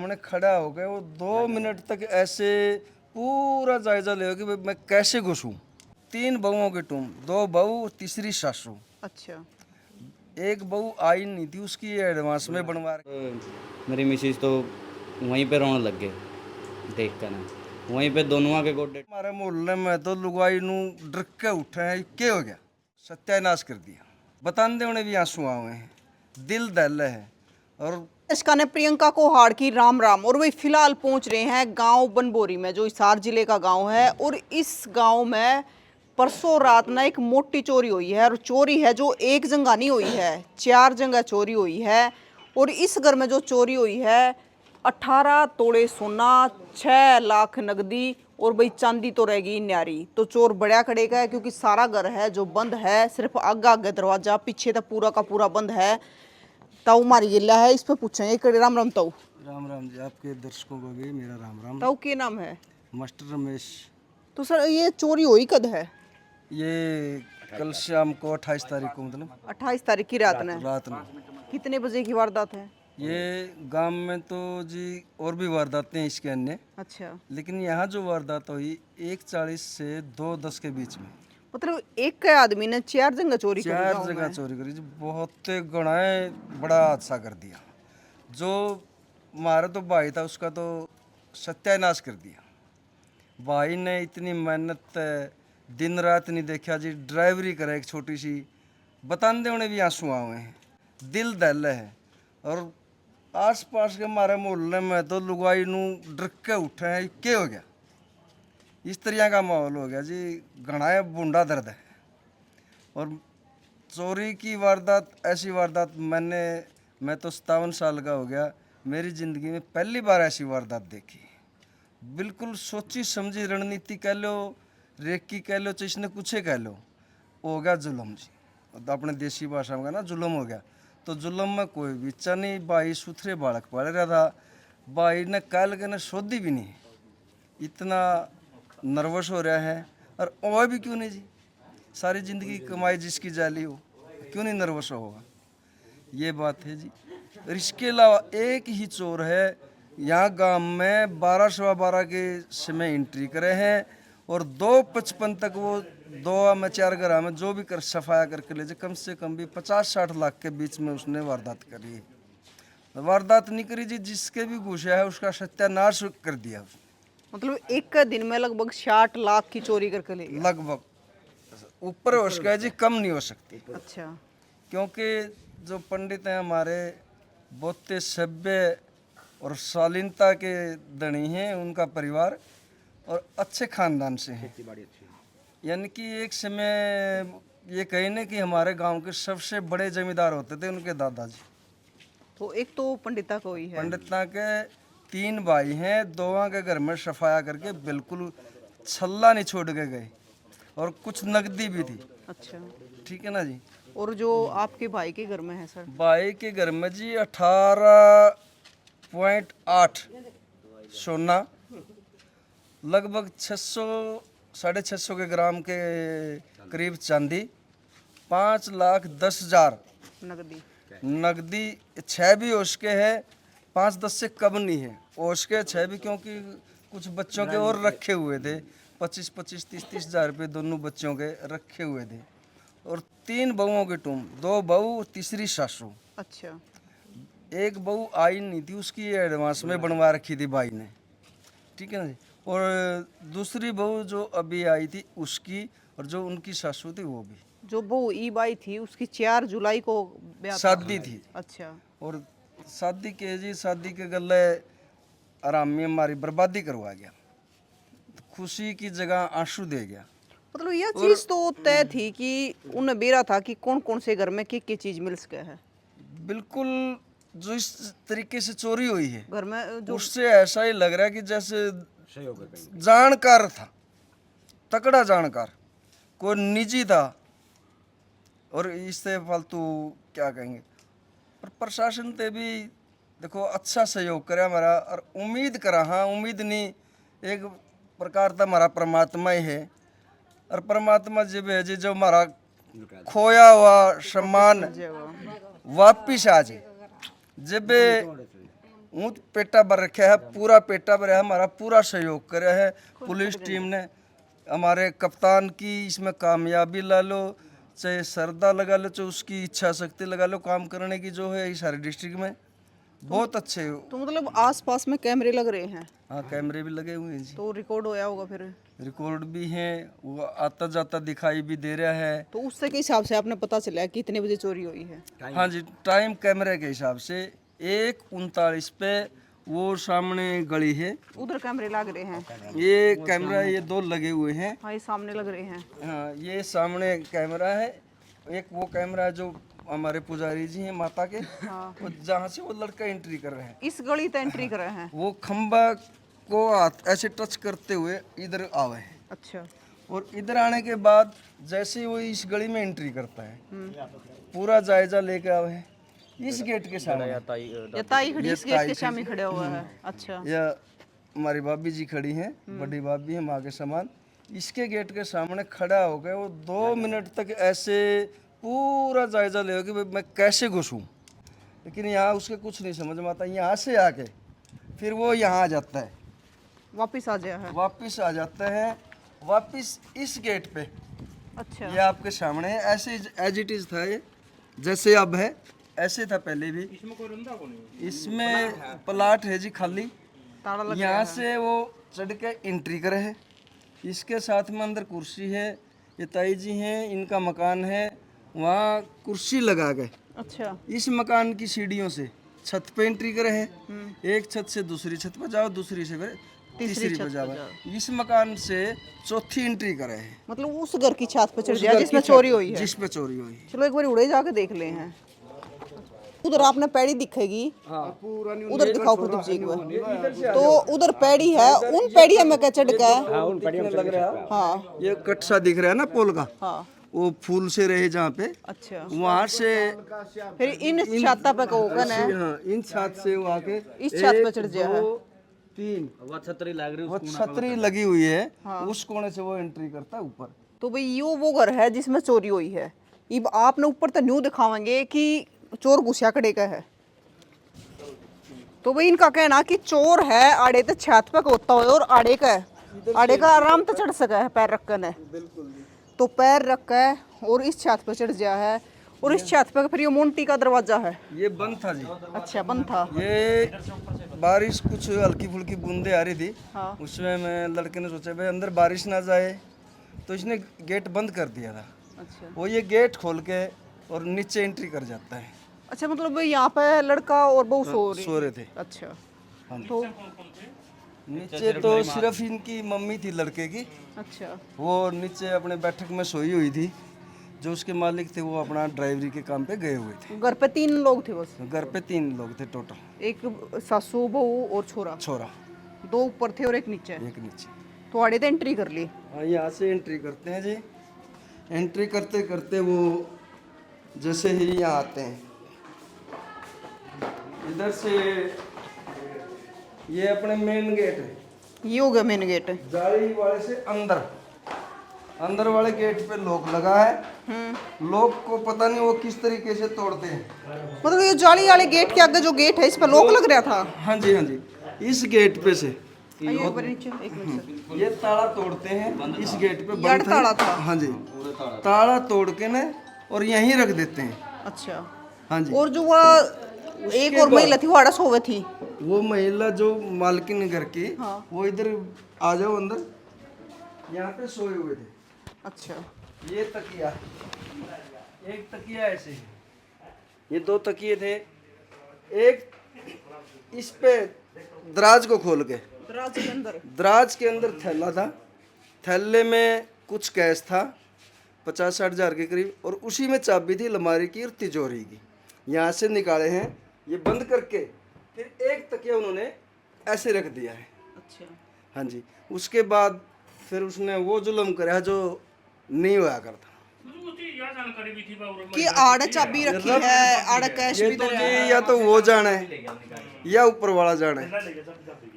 हमने खड़ा हो गए, वो 2 मिनट तक ऐसे पूरा जायजा ले कि भाई मैं कैसे घुसूं। 3 बहुओं की टूम, 2 बहू, तीसरी सासू। अच्छा। एक बहू आई नहीं थी, उसकी एडवांस में बनवा मेरी मिसिस तो वहीं पे रोने लग गए देख कर ना, वहीं पे दोनों के गोडे। हमारे मोहल्ले में तो लुगाई नू डर के उठे हैं, क्या हो गया, सत्यानाश कर दिया। बताने उन्हें भी आंसू आए हैं, दिल दहल है। और इसका ने प्रियंका को हाड़ की राम राम। और वही फिलहाल पहुंच रहे हैं गांव बनबोरी में, जो हिसार जिले का गांव है। और इस गांव में परसों रात ना एक मोटी चोरी हुई है। और चोरी है जो एक जगह नहीं हुई है, 4 जगह चोरी हुई है। और इस घर में जो चोरी हुई है 18 तोड़े सोना, 6 लाख नगदी और भाई चांदी तो रहेगी न्यारी। तो चोर बड़ा कड़ेगा है, क्योंकि सारा घर है जो बंद है, सिर्फ आगे आगे दरवाजा, पीछे तो पूरा का पूरा बंद है। ताऊ मारी गिल्ला है, इस पे पूछेंगे। कड़े राम राम ताऊ। राम राम जी, आपके दर्शकों को भी मेरा राम राम। ताऊ के नाम है? मास्टर रमेश। तो सर ये चोरी हुई कद है? ये कल शाम को 28 तारीख को, मतलब 28 तारीख की रात में। रात में। कितने बजे की वारदात है? ये गांव में तो जी और भी वारदातें हैं इसके अन्य, अच्छा। लेकिन यहाँ जो वारदात हुई 1:40 से 2:10 के बीच में। मतलब एक के आदमी ने 4 जगह चोरी करी 4 गाँव जगह में। चोरी करी जी, बहुत गणाए बड़ा हादसा कर दिया। जो हमारा तो भाई था उसका तो सत्यानाश कर दिया। भाई ने इतनी मेहनत दिन रात नहीं देखा जी, ड्राइवरी करे एक छोटी सी, बताने उन्हें भी आंसू आए हैं, दिल दहल है। और आस पास के हमारे मोहल्ले में तो लुगाई नू डर के उठे हैं, क्या हो गया, इस तरह का माहौल हो गया जी, घना बूंदा दर्द है। और चोरी की वारदात, ऐसी वारदात मैं तो 57 साल का हो गया, मेरी ज़िंदगी में पहली बार ऐसी वारदात देखी। बिल्कुल सोची समझी रणनीति कह लो, रेकी कह लो, जिसने कुछ कह लो, हो गया जुल्म जी। तो अपने देसी भाषा में ना जुल्म हो गया। तो जुल्म में कोई विचा नहीं, भाई सुथरे बालक पड़ रहा था, भाई ने कल के ने सोधी भी नहीं, इतना नर्वस हो रहा है। और वह भी क्यों नहीं जी, सारी ज़िंदगी कमाई जिसकी जाली हो, क्यों नहीं नर्वस होगा, ये बात है जी। और इसके अलावा एक ही चोर है यहाँ गांव में 12 सवा 12 के समय एंट्री करे हैं, और 2:55 तक वो 2 में 4 घर में जो भी कर सफाया करके ले जाए, कम से कम भी 50-60 लाख के बीच में उसने वारदात करी है। वारदात नहीं करी जी, जिसके भी घुसा है उसका सत्यानाश कर दिया उसने। मतलब एक का दिन में लगभग 60 लाख की चोरी करके ले गया। लगभग ऊपर हो सका है जी, कम नहीं हो सकती। अच्छा। क्योंकि जो पंडित हैं हमारे, बहुत सभ्य और शालीनता के धनी हैं, उनका परिवार और अच्छे खानदान से हैं। यानी कि एक समय ये कहें ना कि हमारे गांव के सबसे बड़े जमींदार होते थे उनके दादाजी। तो एक तो पंडिता को ही है। पंडिता के 3 भाई हैं, 2 के घर में सफाया करके बिल्कुल छल्ला नहीं छोड़ के गए, और कुछ नकदी भी थी। अच्छा। ठीक है ना जी। और जो आपके भाई के घर में है सर? भाई के घर में जी 18.8 सोना, लगभग 600-650 के ग्राम के करीब चांदी, 5,10,000 नगदी। नगदी, 6 भी उसके है, 5-10 से कम नहीं है उसके, 6 भी, क्योंकि कुछ बच्चों के और रखे हुए थे, 25-25, 30-30 हज़ार रुपये दोनों बच्चों के रखे हुए थे। और 3 बहुओं की टूम, 2 बहू, तीसरी सासू। अच्छा। एक बहू आई नहीं थी, उसकी एडवांस में बनवा रखी थी भाई ने, ठीक है ना जी। और दूसरी बहू जो अभी आई थी उसकी, और जो उनकी सासू थी वो भी। जो वो ई बाई थी उसकी 4 जुलाई को ब्याह था। शादी थी। अच्छा। और शादी के गले आराम में हमारी बर्बादी करवा गया, खुशी की जगह आंसू दे गया। मतलब यह चीज तो तय थी कि उन्हें बेरा था कि कौन कौन से घर में क्या चीज मिल सके है। बिल्कुल, जो इस तरीके से चोरी हुई है घर में जो उससे ऐसा ही लग रहा है कि जैसे जानकार था, तकड़ा जानकार, कोई निजी था, और इससे फालतू क्या कहेंगे। पर प्रशासन ते भी देखो अच्छा सहयोग करे हमारा, और उम्मीद करा, हाँ उम्मीद नहीं, एक प्रकार का हमारा परमात्मा ही है। और परमात्मा जब है जी, जो हमारा खोया हुआ सम्मान वापिस आ जाए, जब ऊँट पेटा भर रखा है, पूरा पेटा भरा है, हमारा पूरा सहयोग करा है पुलिस टीम ने। हमारे कप्तान की इसमें कामयाबी ला लो, चाहे श्रद्धा लगा लो, चाहे उसकी इच्छा शक्ति लगा लो काम करने की जो है इस सारे डिस्ट्रिक्ट में बहुत अच्छे। तो मतलब आसपास में कैमरे लग रहे हैं, हाँ कैमरे भी लगे हुए हैं जी, तो रिकॉर्ड होया होगा फिर। रिकॉर्ड भी हैं, वो आता जाता दिखाई भी दे रहा है। तो उससे के हिसाब से आपने पता चला कि कितने बजे चोरी हुई है? हाँ जी, टाइम कैमरे के हिसाब से 1:39 पे वो सामने गली है, उधर कैमरे लग रहे हैं। ये कैमरा ये 2 लगे हुए हैं। हाँ, ये सामने लग रहे हैं। हाँ ये सामने कैमरा है, एक वो कैमरा है जो हमारे पुजारी जी हैं माता के, हाँ। वो जहाँ से वो लड़का एंट्री कर रहे हैं, इस गली तो एंट्री कर रहे हैं। वो खंबा को हाथ ऐसे टच करते हुए इधर आवे हैं, अच्छा। और इधर आने के बाद जैसे ही वो इस गली में एंट्री करता है पूरा जायजा लेके आवे हैं इस गेट के सामने। ये ताई खड़ी इस गेट के सामने खड़ा हुआ है। अच्छा। या हमारी भाभी जी खड़ी हैं, बड़ी भाभी है माँ के समान, इसके गेट के सामने खड़ा हो गए। वो 2 मिनट तक ऐसे पूरा जायजा ले कि भाई मैं कैसे घुसूं, लेकिन यहाँ उसके कुछ नहीं समझ में आता। यहाँ से आके फिर वो यहाँ आ जाता है, वापिस आ गया है। वापिस आ जाता है, वापिस इस गेट पे। अच्छा। ये आपके सामने है, ऐसे एज इट इज था ये, जैसे अब है ऐसे था पहले भी। इसमें प्लाट है जी खाली, ताला लग यहाँ से वो चढ़ के एंट्री करे है। इसके साथ में अंदर कुर्सी है, ये ताई जी हैं, इनका मकान है, वहाँ कुर्सी लगा गए। अच्छा। इस मकान की सीढ़ियों से छत पे एंट्री करे है, एक छत से दूसरी छत पर जाओ, दूसरी से फिर तीसरी पर जाओ। इस मकान से चौथी एंट्री करे है, मतलब उस घर की छत पे चढ़ गया जिसमें चोरी हुई है। जिसपे चोरी हुई है। चलो एक बार उड़े जाके देख ले हैं। उधर आपने पैड़ी दिखेगी, उधर दिखाओ प्रदीप जी को। तो उधर पैड़ी है, उन पैड़िया में क्या चढ़ गया? लग रहा है हाँ। ये कट सा दिख रहा है ना पोल का, हाँ। वो फूल से रहे जहाँ पे, अच्छा। वहाँ से फिर इन छाता पे कौन है? हाँ इन छत से वो आके इस छत पे चढ़ गया है। 3 वो छतरी लग रही वो छतरी लगी हुई है, उस कोने से वो एंट्री करता है ऊपर। तो भाई यो वो घर है जिसमें चोरी हुई है। अब आपने ऊपर तो न्यू दिखावेंगे कि चोर घुसिया कड़े का है। तो भाई इनका कहना कि चोर है आड़े तो छत पे होता है और आड़े का आराम तो चढ़ सका है पैर रखकर है। तो पैर रखा है और इस छत पे चढ़ गया है। और इस छत पे फिर ये मोंटी का दरवाजा है। ये बंद था जी, अच्छा, बंद था। ये बारिश कुछ हल्की फुल्की बूंदे आ रही थी, हाँ। उसमें मैं लड़के ने सोचा भाई अंदर बारिश ना जाए, तो इसने गेट बंद कर दिया था। अच्छा। वो ये गेट खोल के और नीचे एंट्री कर जाता है। अच्छा, मतलब यहाँ पे लड़का और बहू सो रहे थे। अच्छा। हाँ। तो नीचे तो सिर्फ इनकी मम्मी थी लड़के की, अच्छा। वो नीचे अपने बैठक में सोई हुई थी। जो उसके मालिक थे वो अपना ड्राइवरी के काम पे गए हुए थे। घर पे 3 लोग थे बस? घर पे 3 लोग थे टोटल, एक सासू बहू और छोरा। 2 ऊपर थे और एक नीचे। एक नीचे। तो आड़े तो एंट्री कर ली। हाँ यहाँ से एंट्री करते हैं जी। एंट्री करते करते वो जैसे ही यहाँ आते हैं, इधर से ये अपने मेन गेट है, ये हो गया मेन गेट। जाली वाले से अंदर वाले गेट पे लॉक लगा है। लॉक को पता नहीं वो किस तरीके से तोड़ते हैं। मतलब ये जाली वाले गेट के आगे जो गेट है इस पर लॉक लग रहा था? हाँ जी हाँ जी, इस गेट पे से आइए ऊपर नीचे एक मिनट। ये ताला तोड़ते हैं, इस गेट पे यार बंद ताला था। हाँ जी, ताला तोड़ के ना और यहीं रख देते हैं। अच्छा। हाँ जी। और जो वो एक और महिला थी वो आड़ा सोवे थी? वो महिला जो मालकिन घर की, हाँ। वो इधर आ जाओ अंदर, यहाँ पे सोए हुए थे। अच्छा। ये तकिया, एक तकिया ऐसे, ये 2 तकिए थे। एक इस पे दराज को खोल के, दराज के अंदर थैला था, थैले में कुछ कैश था 50-60 हज़ार के करीब, और उसी में चाबी थी अलमारी की और तिजोरी की। यहाँ से निकाले हैं, ये बंद करके फिर एक तकिया उन्होंने ऐसे रख दिया है। अच्छा। हाँ जी। उसके बाद फिर उसने वो जुल्म करा जो नहीं हुआ करता कि आड़ा चाबी रखी है, आड़ा कैश ये भी तो धरा जी है। या तो वो जाने या ऊपर वाला जाने,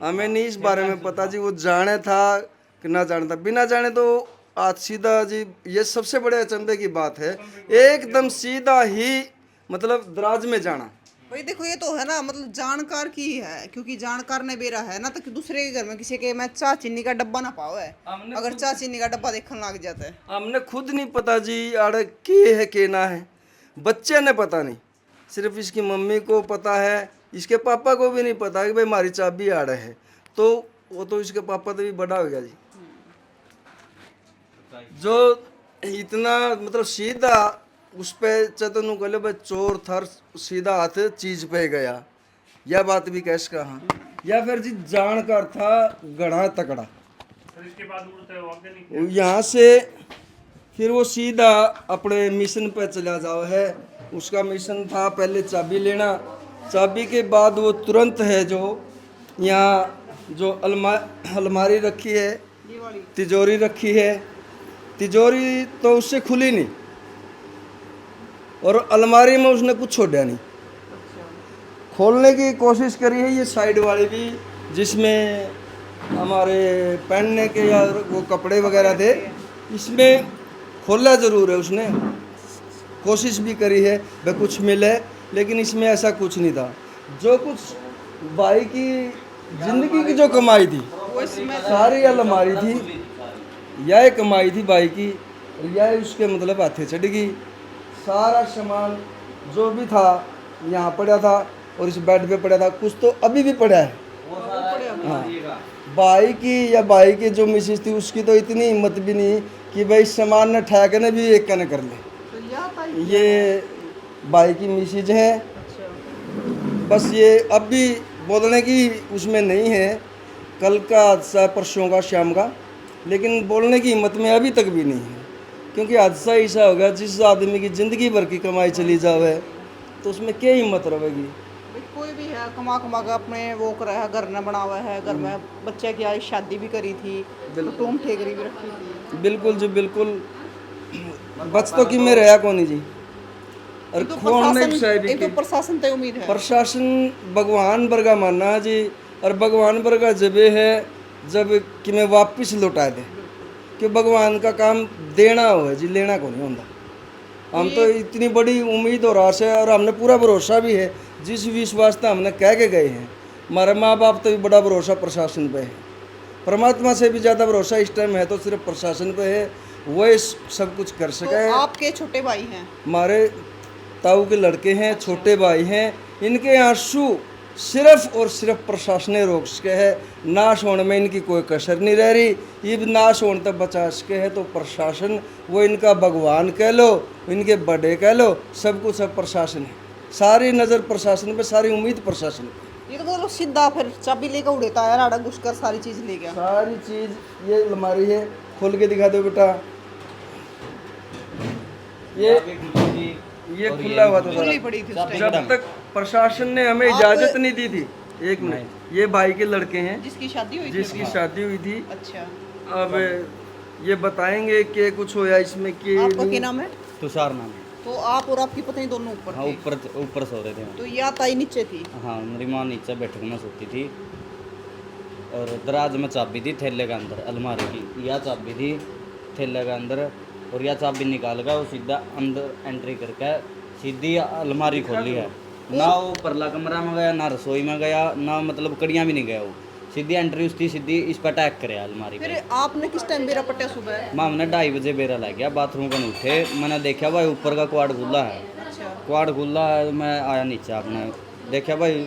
हमें नहीं इस बारे में पता जी। वो जाने था कि ना जाने था, बिना जाने तो आज सीधा जी, ये सबसे बड़े अचंभे की बात है, एकदम सीधा ही मतलब दराज में जाना भाई देखो ये तो है ना, मतलब जानकार की है, क्योंकि जानकार ने बेरा है ना, तो कि दूसरे के घर में किसी के मैं चाय चीनी का डब्बा ना पाओ है, हमने अगर चाय चीनी का डब्बा देखने लग जाता है। हमने खुद नहीं पता जी आड़े के है के ना है, बच्चे ने पता नहीं, सिर्फ इसकी मम्मी को पता है, इसके पापा को भी नहीं पता कि भाई हमारी चाबी आड़े है। तो वो तो इसके पापा तो भी बड़ा हो गया जी, जो इतना मतलब सीधा उस पे चतनु कहले भाई चोर थर सीधा हाथ चीज पे गया, यह बात भी कैसे कहा, या फिर जी जानकार था गढ़ा तकड़ा। यहाँ से फिर वो सीधा अपने मिशन पे चला जाओ है, उसका मिशन था पहले चाबी लेना, चाबी के बाद वो तुरंत है जो यहाँ जो अलमारी रखी है, ये वाली तिजोरी रखी है, तिजोरी तो उससे खुली नहीं और अलमारी में उसने कुछ छोड़ा नहीं, खोलने की कोशिश करी है ये साइड वाली भी, जिसमें हमारे पहनने के या वो कपड़े वगैरह थे, इसमें खोला ज़रूर है उसने, कोशिश भी करी है भाई कुछ मिले, लेकिन इसमें ऐसा कुछ नहीं था। जो कुछ भाई की जिंदगी की जो कमाई थी वो इसमें सारी अलमारी थी, यह कमाई थी भाई की, और यह उसके मतलब हाथे चढ़ गई। सारा सामान जो भी था यहाँ पड़ा था और इस बेड पे पड़ा था, कुछ तो अभी भी पड़ा है। हाँ, भाई की या भाई की जो मिसेज थी उसकी तो इतनी हिम्मत भी नहीं कि भाई सामान न ठहके ने भी एक कने कर ले। तो या था ये भाई की मिसेज है, बस ये अब भी बोलने की उसमें नहीं है, कल का हादसा परसों का शाम का, लेकिन बोलने की हिम्मत में अभी तक भी नहीं है, क्योंकि हादसा ऐसा हो गया जिस आदमी की ज़िंदगी भर की कमाई चली जावे तो उसमें क्या हिम्मत रहेगी। भाई कोई भी है कमा कमा के अपने वो करा है, घर न बना हुआ है, घर में बच्चे की आई शादी भी करी थी, तो टूम ठेकरी भी रखी थी। बिल्कुल जी बिल्कुल, बच तो कि में रहा कौन जी, और एक तो खोलने की प्रशासन, भी एक तो प्रशासन ते उम्मीद है। प्रशासन भगवान वर्गा मानना है जी, और भगवान वर्गा जब है जब कि मैं वापिस लौटा दे, कि भगवान का काम देना हो है जी, लेना को नहीं होता। हम तो इतनी बड़ी उम्मीद और आशा है, और हमने पूरा भरोसा भी है, जिस विश्वास से हमने कह के गए हैं, हमारे माँ बाप तो भी बड़ा भरोसा प्रशासन पे है, परमात्मा से भी ज़्यादा भरोसा इस टाइम है तो सिर्फ प्रशासन पे है, वही सब कुछ कर तो सके। आपके छोटे भाई हैं, हमारे ताऊ के लड़के हैं, छोटे भाई हैं, इनके आंसू सिर्फ और सिर्फ प्रशासन ने रोक सके है, नाश होने में इनकी कोई कसर नहीं रह रही, ये भी नाश होने तक बचा सके है तो प्रशासन, वो इनका भगवान कह लो, इनके बड़े कह लो, सब कुछ अब प्रशासन है, सारी नज़र प्रशासन पे, सारी उम्मीद प्रशासन पे। ये तो मतलब सीधा फिर चाबी लेकर उड़ेता है, राड़ा घुसकर सारी चीज ले गया। सारी चीज़ ये अलमारी है, खोल के दिखा दो बेटा, ये खुला हुआ था खुली पड़ी थी उस टाइम। जब तक प्रशासन ने हमें इजाजत नहीं दी थी। एक मिनट, ये भाई के लड़के हैं जिसकी शादी हुई थी। जिसकी शादी हुई थी, अच्छा, अब ये बताएंगे कि कुछ होया इसमें कि आपका क्या नाम है? तुषार नाम है। तो आप और आपकी पत्नी दोनों ऊपर हाँ, थे, ऊपर सो रहे थे। तो या ताई नीचे थी। हाँ, मेरी माँ नीचे बैठक में सोती थी, और दराज में चाबी थी थैले के अंदर, अलमारी की यह चाबी थी थैले के अंदर, और यह चाबी निकाल कर वो सीधा अंदर एंट्री करके सीधी अलमारी खोली है, ना वो परला कमरा में गया, ना रसोई में गया, ना मतलब कड़ियाँ भी नहीं गया, वो सीधी एंट्री उसकी सीधी इस पर अटैक करे अलमारी फिर पे। आपने किस टाइम बेरा पट्टा सुबह? माँ हमने 2:30 बजे बेरा लग गया, बाथरूम का उठे, मैंने देखा भाई ऊपर का क्वाड खुला है, अच्छा, क्वाड खुला है, मैं आया नीचे, आपने देखा भाई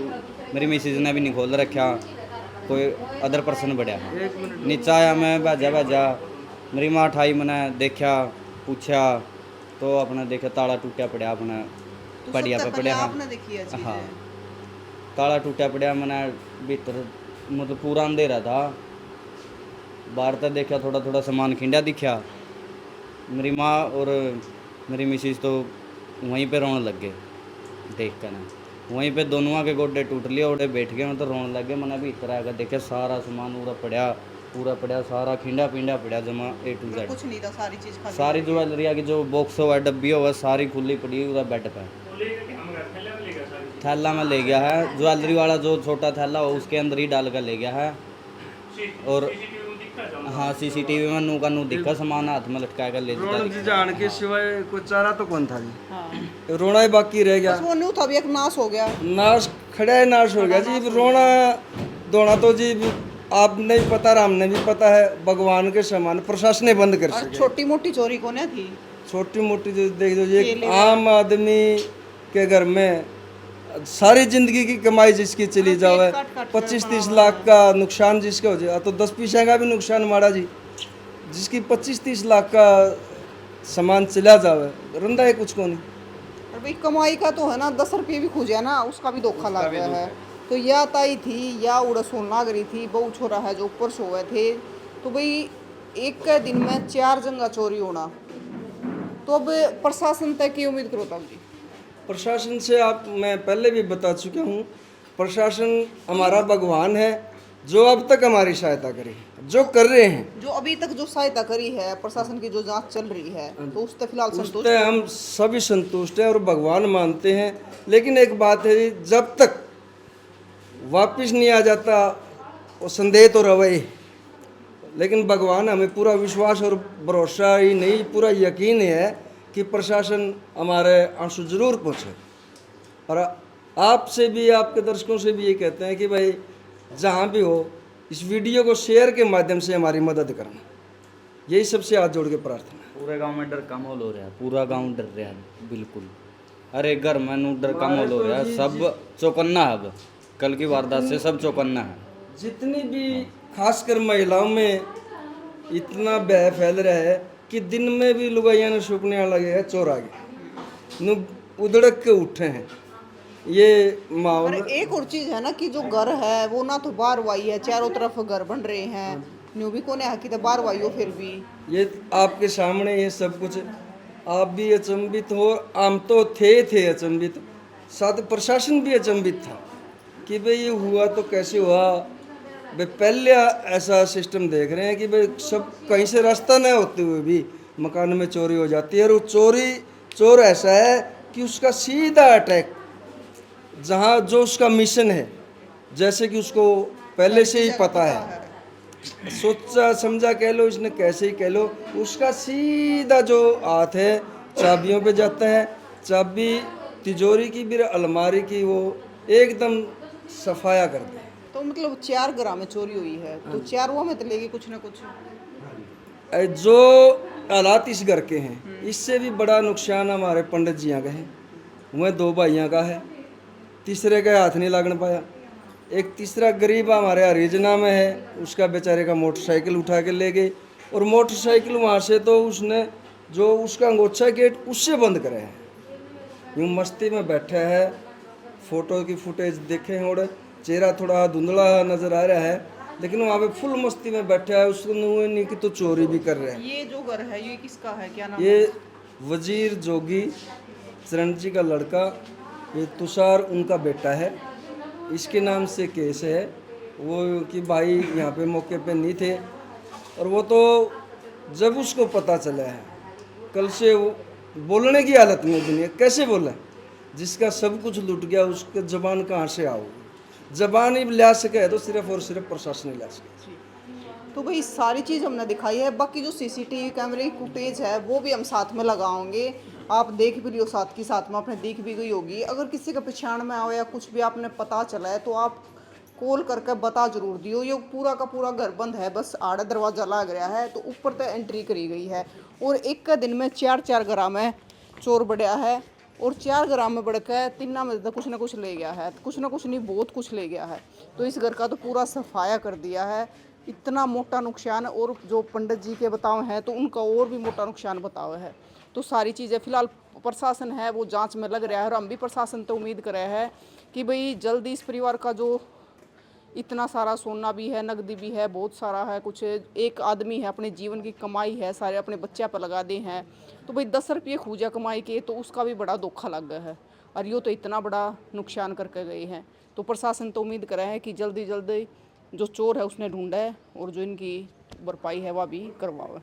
मेरी मिसेज ने भी नहीं खोल रखा, कोई अदर पर्सन बढ़िया, नीचे आया मैं, भेजा मेरी माँ उठाई, मैंने देखा पूछा तो अपने देखा ताला टूटा पड़ा, अपने तो पड़िया सबसे पे पहले पड़ा। हाँ, आपने देखी है चीज़? हाँ, ताला टूटा पड़ा, मैंने भीतर मतलब पूरा अंधेरा था, बाहर तक देखा थोड़ा थोड़ा सामान खिंडा दिखा, मेरी माँ और मेरी मिसेज तो वहीं पे रोने लग गए देख कर ना, वहीं पे दोनों के गोडे टूट लिए, ओडे बैठ गए, मतलब रोने लग गए। मैंने भी इतना आकर देखा सारा सामान पूरा पड़ा, सारा खिंडा पिंडा पड़ा जमा A to Z, कुछ नहीं था, सारी चीज़ खाली। सारी ज्वेलरी की जो बॉक्स हुआ डब्बी हुआ सारी खुली पड़ी हुई बेड पे, थैला में ले गया है, ज्वेलरी वाला जो छोटा थैला हो उसके अंदर ही डाल कर ले गया है, और हाँ सीसीटीवी में नू का नू दिखा सामान हाथ में लटका कर ले जाता रोना जी जान के सिवाय कोई चारा तो कौन था जी, हाँ रोना ही बाकी रह गया। बस वो न्यू था भी एक नाश हो गया। नाश खड़ा है, नाश हो गया जी। रोना धोना तो जी आपने भी पता, हमने भी पता है, भगवान के समान प्रशासन ने बंद कर और सके। छोटी मोटी चोरी कोने थी? छोटी मोटी जो देख दो जी, एक आम आदमी के घर में सारी जिंदगी की कमाई जिसकी चली जावे, 25-30 लाख का नुकसान जिसका हो जाए, तो 10 पैसे का भी नुकसान मारा जी, जिसकी 25-30 लाख का सामान चला जावे, रंदा है कुछ को नहीं। और भाई कमाई का तो है ना, 10 रुपये भी खुजा ना उसका भी धोखा लग गया है। तो या ताई थी या उड़ा सोना गरी थी, बहु छोरा है जो ऊपर सोए थे। तो भाई एक के दिन में 4 जगह चोरी होना, तो अब प्रशासन तक की उम्मीद करो तब जी? प्रशासन से आप, मैं पहले भी बता चुका हूँ, प्रशासन हमारा भगवान है, जो अब तक हमारी सहायता करे, जो कर रहे हैं, जो अभी तक जो सहायता करी है प्रशासन की, जो जांच चल रही है, तो उस तक फिलहाल संतुष्ट उससे हम सभी संतुष्ट हैं और भगवान मानते हैं। लेकिन एक बात है जी, जब तक वापस नहीं आ जाता वो संदेह तो रहे, लेकिन भगवान हमें पूरा विश्वास और भरोसा ही नहीं, पूरा यकीन है कि प्रशासन हमारे आंसू जरूर पहुँचे। और आपसे भी, आपके दर्शकों से भी ये कहते हैं कि भाई जहाँ भी हो, इस वीडियो को शेयर के माध्यम से हमारी मदद करना, यही सबसे हाथ जोड़ के प्रार्थना है। पूरे गांव में डर का माहौल हो रहा है, पूरा गांव डर रहा है बिल्कुल। अरे घर में नू डर का माहौल हो रहा है, सब चौकन्ना है। अब कल की वारदात से सब चौकन्ना है। जितनी भी खासकर महिलाओं में इतना भय फैल रहा है कि दिन में भी लुगाइया ने सूखने लगे हैं, चोर आ गए, नु उधड़क के उठे हैं, ये माहौल। और एक और चीज है ना कि जो घर है वो ना तो बार वाई है, चारों तरफ घर बन रहे हैं, न्यू भी कोने है कि तो बार वाई हो, फिर भी ये आपके सामने ये सब कुछ, आप भी अचंभित हो, हम तो थे अचंभित, साथ प्रशासन भी अचंभित था कि भाई ये हुआ तो कैसे हुआ। भाई पहले ऐसा सिस्टम देख रहे हैं कि भाई सब कहीं से रास्ता न होते हुए भी मकान में चोरी हो जाती है, और वो चोर ऐसा है कि उसका सीधा अटैक जहाँ जो उसका मिशन है, जैसे कि उसको पहले से ही पता है, सोचा समझा कह लो, इसने कैसे ही कह लो, उसका सीधा जो हाथ है चाबियों पे जाता है। चाबी तिजोरी की भी, अलमारी की, वो एकदम सफाया कर दे। तो मतलब 4 ग्राम में चोरी हुई है, तो 4 में तो लेगी कुछ ना कुछ। जो हालात इस घर के हैं, इससे भी बड़ा नुकसान हमारे पंडित जियाँ का है, वह 2 भाइयों का है, तीसरे का हाथ नहीं लगने पाया। एक तीसरा गरीब हमारे हरिजना में है, उसका बेचारे का मोटरसाइकिल उठा के ले गए, और मोटरसाइकिल वहाँ से तो उसने जो उसका अंगोछा गेट उससे बंद करे हैं। यूँ मस्ती में बैठा है, फोटो की फुटेज देखे हैं, और चेहरा थोड़ा धुंधला नज़र आ रहा है, लेकिन वहाँ पे फुल मस्ती में बैठा है, उसको नहीं कि तो चोरी भी कर रहे हैं। ये जो घर है ये किसका है, क्या नाम ये है? वजीर जोगी चरण जी का लड़का, ये तुषार उनका बेटा है, इसके नाम से केस है। वो कि भाई यहाँ पे मौके पे नहीं थे, और वो तो जब उसको पता चला है, कल से वो बोलने की हालत में भी नहीं है। कैसे बोला, जिसका सब कुछ लूट गया उसके जबान कहाँ से आओ, जबान ही ला सके तो सिर्फ और सिर्फ प्रशासन ही ला सके। तो भाई सारी चीज़ हमने दिखाई है, बाकी जो सीसीटीवी कैमरे की फुटेज है वो भी हम साथ में लगाओगे, आप देख भी लियो, साथ की साथ में आपने देख भी गई होगी। अगर किसी का पहचान में आओ या कुछ भी आपने पता चला है तो आप कॉल करके बता जरूर दियो। ये पूरा का पूरा घर बंद है, बस आड़ा दरवाज़ा लग रहा है, तो ऊपर तक एंट्री करी गई है, और एक का दिन में 4 ग्राम में चोर बढ़िया है, और 4 ग्राम में बढ़ के 3 में तो कुछ ना कुछ ले गया है, कुछ ना कुछ नहीं बहुत कुछ ले गया है। तो इस घर का तो पूरा सफाया कर दिया है, इतना मोटा नुकसान। और जो पंडित जी के बताओ हैं तो उनका और भी मोटा नुकसान बताओ है। तो सारी चीज़ें फिलहाल प्रशासन है वो जांच में लग रहा है, और हम भी प्रशासन तो उम्मीद कर रहे हैं कि भाई जल्दी इस परिवार का जो इतना सारा सोना भी है, नकदी भी है, बहुत सारा है, कुछ एक आदमी है अपने जीवन की कमाई है सारे अपने बच्चे पर लगा दे हैं, तो भाई 10 रुपये खूजा कमाई के, तो उसका भी बड़ा धोखा लग गया है, और यो तो इतना बड़ा नुकसान करके गए हैं। तो प्रशासन तो उम्मीद कर रहे हैं कि जल्दी जल्दी जो चोर है उसने ढूंढा है, और जो इनकी भरपाई है वह भी करवावे।